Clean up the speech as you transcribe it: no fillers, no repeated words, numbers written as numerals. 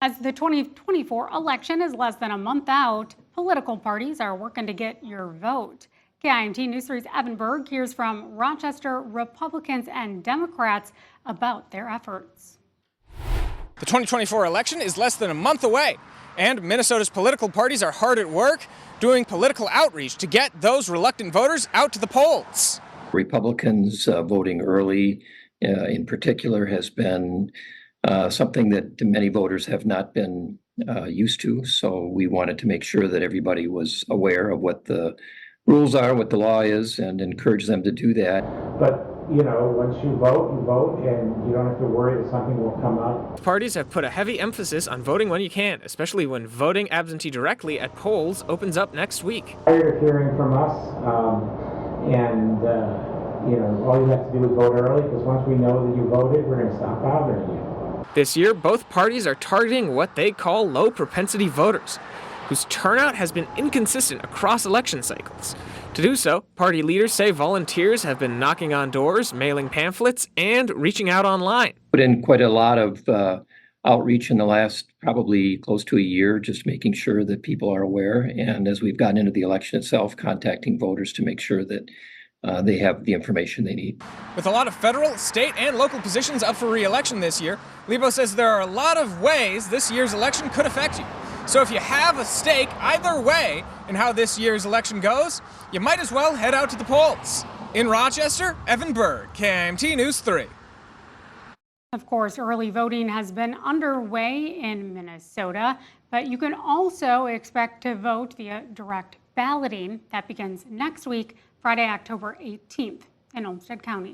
As the 2024 election is less than a month out, political parties are working to get your vote. KIMT News 3's Evan Berg hears from Rochester Republicans and Democrats about their efforts. The 2024 election is less than a month away, and Minnesota's political parties are hard at work doing political outreach to get those reluctant voters out to the polls. Republicans voting early in particular has been something that many voters have not been used to. So we wanted to make sure that everybody was aware of what the rules are, what the law is, and encourage them to do that. But, once you vote, and you don't have to worry that something will come up. Parties have put a heavy emphasis on voting when you can, especially when voting absentee directly at polls opens up next week. Tired of hearing from us, all you have to do is vote early, because once we know that you voted, we're going to stop bothering you. This year, both parties are targeting what they call low-propensity voters, whose turnout has been inconsistent across election cycles. To do so, party leaders say volunteers have been knocking on doors, mailing pamphlets, and reaching out online. Put in quite a lot of outreach in the last probably close to a year, just making sure that people are aware. And as we've gotten into the election itself, contacting voters to make sure that they have the information they need. With a lot of federal, state, and local positions up for re-election this year, Lebo says there are a lot of ways this year's election could affect you. So if you have a stake either way in how this year's election goes, you might as well head out to the polls. In Rochester, Evan Berg, KIMT News 3. Of course, early voting has been underway in Minnesota, but you can also expect to vote via direct balloting. That begins next week, Friday, October 18th in Olmsted County.